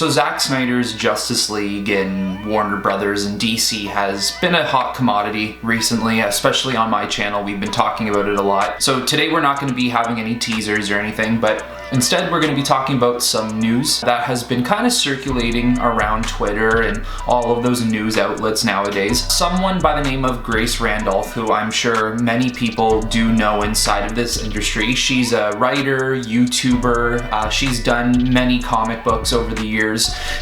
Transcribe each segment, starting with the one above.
So Zack Snyder's Justice League and Warner Brothers and DC has been a hot commodity recently, especially on my channel. We've been talking about it a lot. So today we're not going to be having any teasers or anything, but instead we're going to be talking about some news that has been kind of circulating around Twitter and all of those news outlets nowadays. Someone by the name of Grace Randolph, who I'm sure many people do know inside of this industry. She's a writer, YouTuber, she's done many comic books over the years.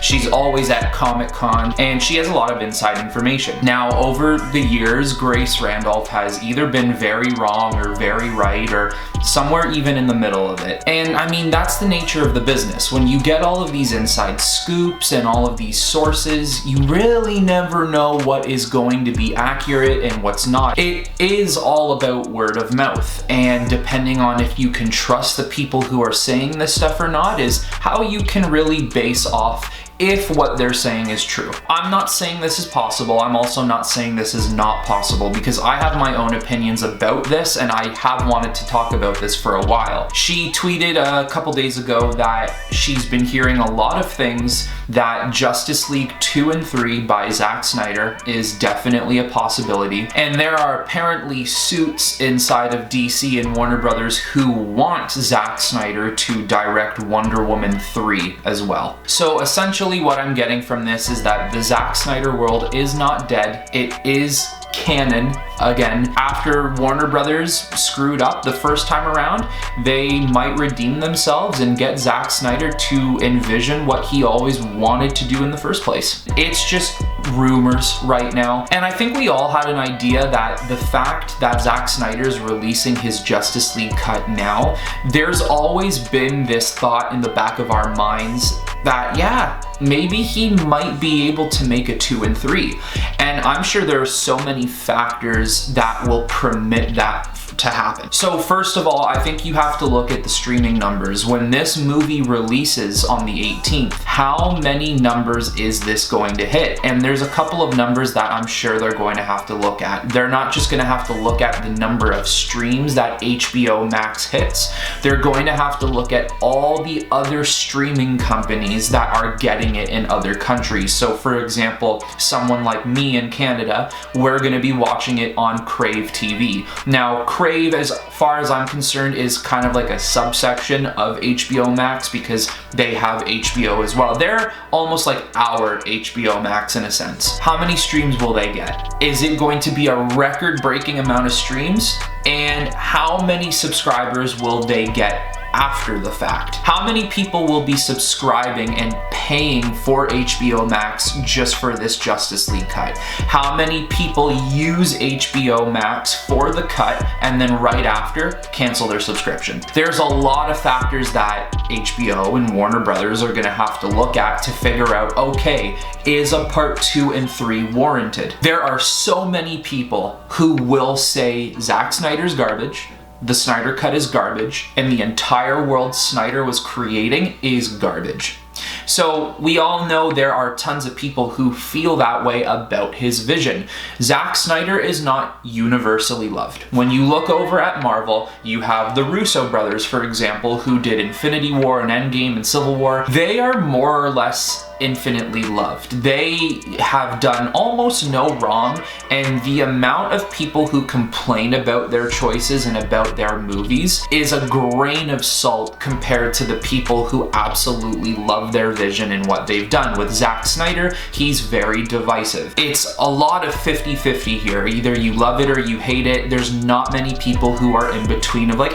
She's always at Comic-Con, and she has a lot of inside information. Now, over the years, Grace Randolph has either been very wrong or very right, or somewhere even in the middle of it. And I mean, that's the nature of the business. When you get all of these inside scoops and all of these sources, you really never know what is going to be accurate and what's not. It is all about word of mouth, and depending on if you can trust the people who are saying this stuff or not is how you can really base off if what they're saying is true. I'm not saying this is possible. I'm also not saying this is not possible, because I have my own opinions about this and I have wanted to talk about this for a while. She tweeted a couple days ago that she's been hearing a lot of things that Justice League 2 and 3 by Zack Snyder is definitely a possibility. And there are apparently suits inside of DC and Warner Brothers who want Zack Snyder to direct Wonder Woman 3 as well. So essentially what I'm getting from this is that the Zack Snyder world is not dead. It is canon again. After Warner Brothers screwed up the first time around, they might redeem themselves and get Zack Snyder to envision what he always wanted to do in the first place. It's just rumors right now, and I think we all had an idea that the fact that Zack Snyder's releasing his Justice League cut now, there's always been this thought in the back of our minds that, yeah, maybe he might be able to make a 2 and 3. And I'm sure there are so many factors that will permit that to happen. So first of all, I think you have to look at the streaming numbers. When this movie releases on the 18th, how many numbers is this going to hit? And there's a couple of numbers that I'm sure they're going to have to look at. They're not just going to have to look at the number of streams that HBO Max hits. They're going to have to look at all the other streaming companies that are getting it in other countries. So for example, someone like me in Canada, we're going to be watching it on Crave TV. Now, Crave, as far as I'm concerned, is kind of like a subsection of HBO Max because they have HBO as well. They're almost like our HBO Max in a sense. How many streams will they get? Is it going to be a record-breaking amount of streams? And how many subscribers will they get after the fact? How many people will be subscribing and paying for HBO Max just for this Justice League cut? How many people use HBO Max for the cut and then right after cancel their subscription? There's a lot of factors that HBO and Warner Brothers are gonna have to look at to figure out, okay, is a part 2 and 3 warranted? There are so many people who will say Zack Snyder's garbage, the Snyder Cut is garbage, and the entire world Snyder was creating is garbage. So we all know there are tons of people who feel that way about his vision. Zack Snyder is not universally loved. When you look over at Marvel, you have the Russo brothers, for example, who did Infinity War and Endgame and Civil War. They are more or less infinitely loved. They have done almost no wrong, and the amount of people who complain about their choices and about their movies is a grain of salt compared to the people who absolutely love their vision and what they've done. With Zack Snyder, he's very divisive. It's a lot of 50-50 here. Either you love it or you hate it. There's not many people who are in between of like,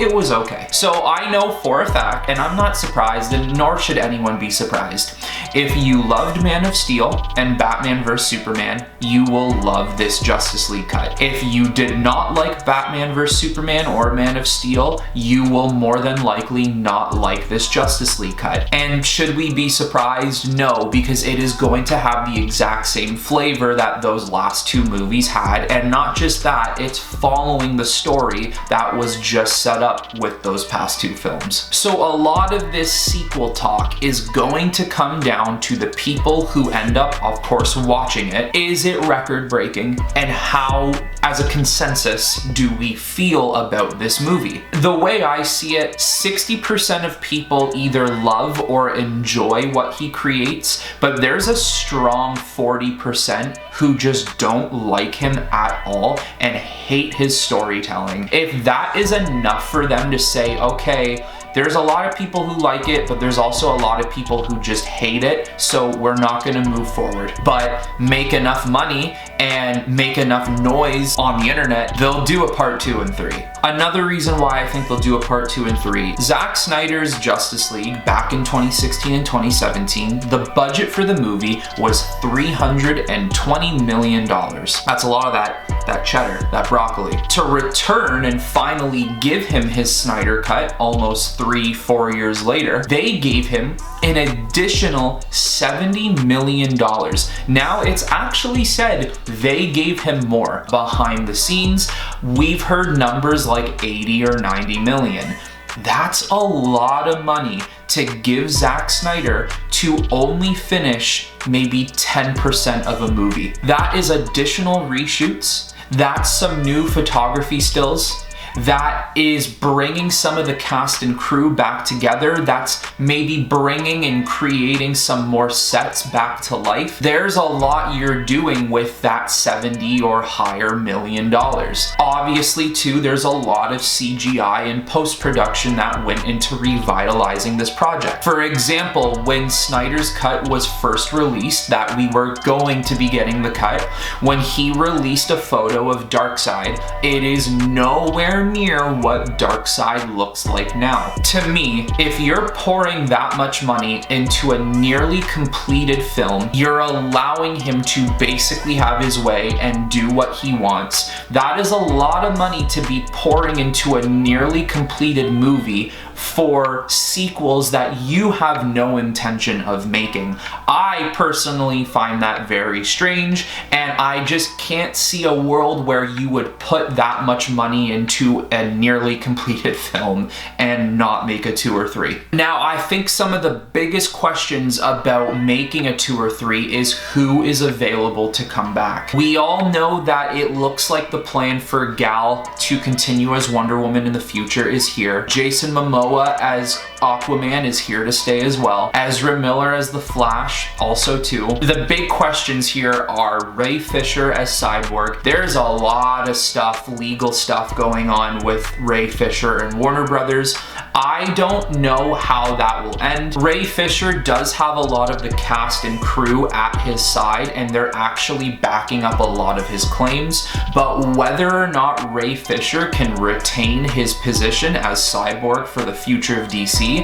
it was okay. So I know for a fact, and I'm not surprised, and nor should anyone be surprised, if you loved Man of Steel and Batman vs Superman, you will love this Justice League cut. If you did not like Batman vs Superman or Man of Steel, you will more than likely not like this Justice League cut. And should we be surprised? No, because it is going to have the exact same flavor that those last two movies had, and not just that, it's following the story that was just set up with those past two films. So a lot of this sequel talk is going to come down down to the people who end up, of course, watching it. Is it record-breaking? And how, as a consensus, do we feel about this movie? The way I see it, 60% of people either love or enjoy what he creates, but there's a strong 40% who just don't like him at all and hate his storytelling. If that is enough for them to say, okay, there's a lot of people who like it, but there's also a lot of people who just hate it, so we're not gonna move forward. But make enough money and make enough noise on the internet, they'll do a part 2 and 3. Another reason why I think they'll do a part 2 and 3, Zack Snyder's Justice League back in 2016 and 2017, the budget for the movie was $320 million. That's a lot of that cheddar, that broccoli. To return and finally give him his Snyder cut almost 3-4 years later, they gave him an additional $70 million. Now it's actually said they gave him more. Behind the scenes, we've heard numbers like 80 or 90 million. That's a lot of money to give Zack Snyder to only finish maybe 10% of a movie. That is additional reshoots. That's some new photography stills. That is bringing some of the cast and crew back together. That's maybe bringing and creating some more sets back to life. There's a lot you're doing with that 70 or higher million dollars. Obviously too, there's a lot of CGI and post-production that went into revitalizing this project. For example, when Snyder's cut was first released, that we were going to be getting the cut, when he released a photo of Darkseid, it is nowhere near what Darkseid looks like now. To me, if you're pouring that much money into a nearly completed film, you're allowing him to basically have his way and do what he wants. That is a lot of money to be pouring into a nearly completed movie for sequels that you have no intention of making. I personally find that very strange, and I just can't see a world where you would put that much money into a nearly completed film and not make a 2 or 3. Now, I think some of the biggest questions about making a 2 or 3 is who is available to come back. We all know that it looks like the plan for Gal to continue as Wonder Woman in the future is here. Jason Momoa as Aquaman is here to stay as well. Ezra Miller as the Flash, also too. The big questions here are Ray Fisher as Cyborg. There's a lot of stuff, legal stuff going on with Ray Fisher and Warner Brothers. I don't know how that will end. Ray Fisher does have a lot of the cast and crew at his side, and they're actually backing up a lot of his claims, but whether or not Ray Fisher can retain his position as Cyborg for the future of DC,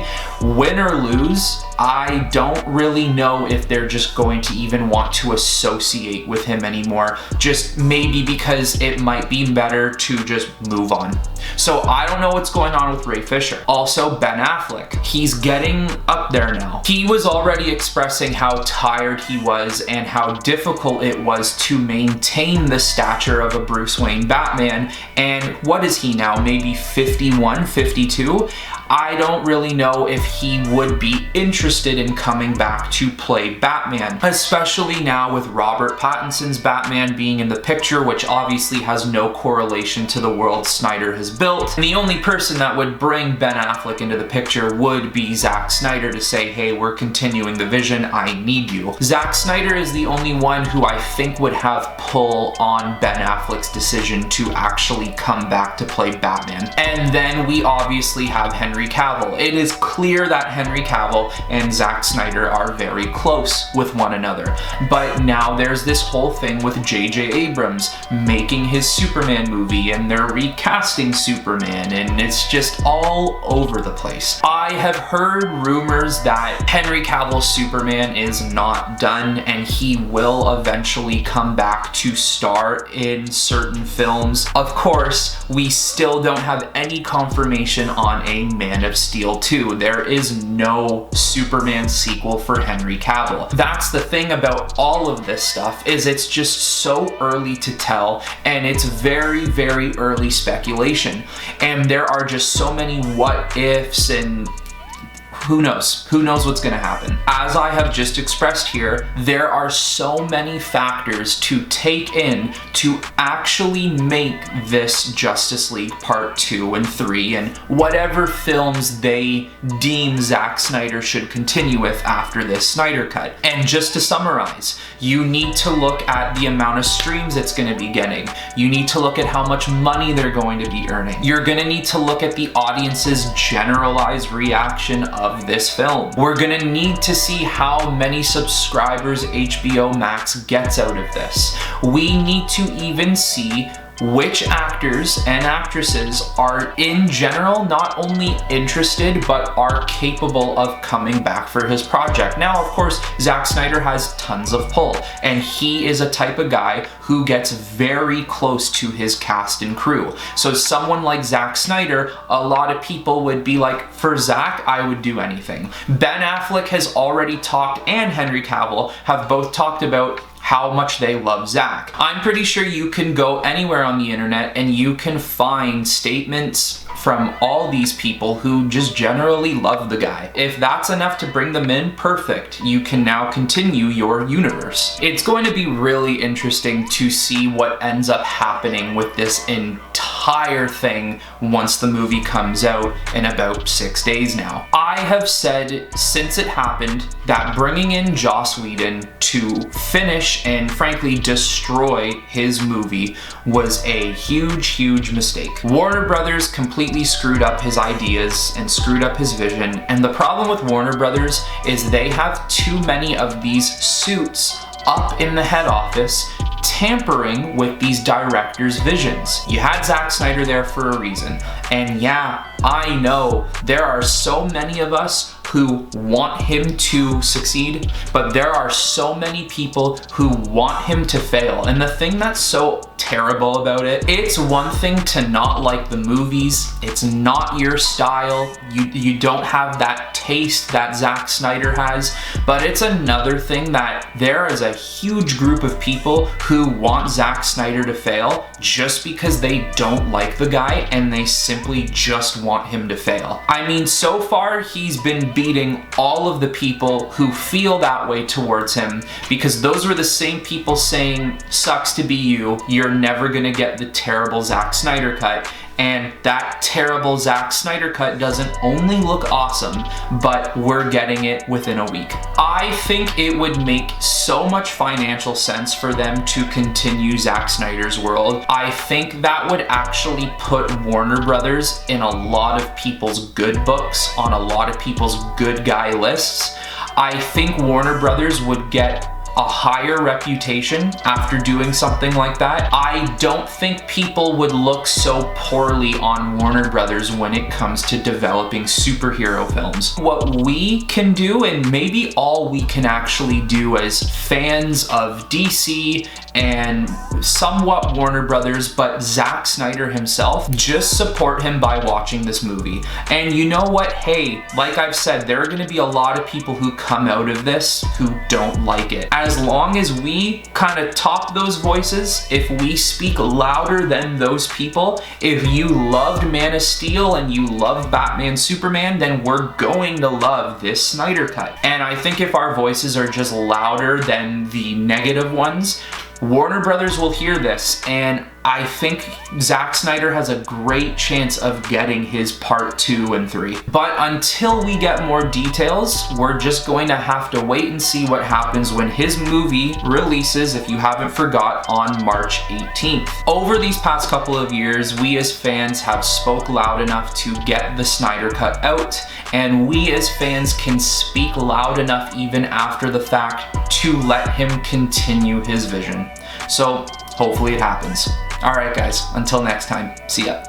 win or lose, I don't really know if they're just going to even want to associate with him anymore, just maybe because it might be better to just move on. So I don't know what's going on with Ray Fisher. Also, Ben Affleck, he's getting up there now. He was already expressing how tired he was and how difficult it was to maintain the stature of a Bruce Wayne Batman, and what is he now, maybe 51, 52? I don't really know if he would be interested in coming back to play Batman, especially now with Robert Pattinson's Batman being in the picture, which obviously has no correlation to the world Snyder has built. And the only person that would bring Ben Affleck into the picture would be Zack Snyder to say, hey, we're continuing the vision, I need you. Zack Snyder is the only one who I think would have pull on Ben Affleck's decision to actually come back to play Batman. And then we obviously have Henry Cavill. It is clear that Henry Cavill and Zack Snyder are very close with one another. But now there's this whole thing with J.J. Abrams making his Superman movie, and they're recasting Superman, and it's just all over the place. I have heard rumors that Henry Cavill's Superman is not done, and he will eventually come back to star in certain films. Of course, we still don't have any confirmation on a Man of Steel 2. There is no Superman sequel for Henry Cavill. That's the thing about all of this stuff, is it's just so early to tell, and it's very, very early speculation. And there are just so many what ifs, and who knows? Who knows what's gonna happen? As I have just expressed here, there are so many factors to take in to actually make this Justice League Part 2 and 3 and whatever films they deem Zack Snyder should continue with after this Snyder Cut. And just to summarize, you need to look at the amount of streams it's going to be getting. You need to look at how much money they're going to be earning. You're going to need to look at the audience's generalized reaction of this film. We're going to need to see how many subscribers HBO Max gets out of this. We need to even see which actors and actresses are in general not only interested but are capable of coming back for his project. Now, of course, Zack Snyder has tons of pull, and he is a type of guy who gets very close to his cast and crew. So someone like Zack Snyder, a lot of people would be like, for Zack, I would do anything. Ben Affleck has already talked, and Henry Cavill have both talked about how much they love Zack. I'm pretty sure you can go anywhere on the internet and you can find statements from all these people who just generally love the guy. If that's enough to bring them in, perfect. You can now continue your universe. It's going to be really interesting to see what ends up happening with this entire thing once the movie comes out in about 6 days now. I have said since it happened that bringing in Joss Whedon to finish and frankly destroy his movie was a huge mistake. Warner Brothers completely screwed up his ideas and screwed up his vision, and the problem with Warner Brothers is they have too many of these suits up in the head office tampering with these directors' visions. You had Zack Snyder there for a reason, and yeah, I know there are so many of us who want him to succeed, but there are so many people who want him to fail. And the thing that's so terrible about it, it's one thing to not like the movies, it's not your style, you don't have that taste that Zack Snyder has, but it's another thing that there is a huge group of people who want Zack Snyder to fail just because they don't like the guy and they simply just want him to fail. I mean, so far he's been beating all of the people who feel that way towards him, because those were the same people saying, sucks to be you, you're never gonna get the terrible Zack Snyder cut. And that terrible Zack Snyder cut doesn't only look awesome, but we're getting it within a week. I think it would make so much financial sense for them to continue Zack Snyder's world. I think that would actually put Warner Brothers in a lot of people's good books, on a lot of people's good guy lists. I think Warner Brothers would get a higher reputation after doing something like that. I don't think people would look so poorly on Warner Brothers when it comes to developing superhero films. What we can do, and maybe all we can actually do as fans of DC and somewhat Warner Brothers, but Zack Snyder himself, just support him by watching this movie. And you know what? Hey, like I've said, there are going to be a lot of people who come out of this who don't like it. As long as we kind of top those voices, if we speak louder than those people, if you loved Man of Steel and you love Batman Superman, then we're going to love this Snyder cut. And I think if our voices are just louder than the negative ones, Warner Brothers will hear this, and I think Zack Snyder has a great chance of getting his part 2 and 3. But until we get more details, we're just going to have to wait and see what happens when his movie releases, if you haven't forgot, on March 18th. Over these past couple of years, we as fans have spoke loud enough to get the Snyder cut out, and we as fans can speak loud enough even after the fact to let him continue his vision. So hopefully it happens. Alright guys, until next time, see ya.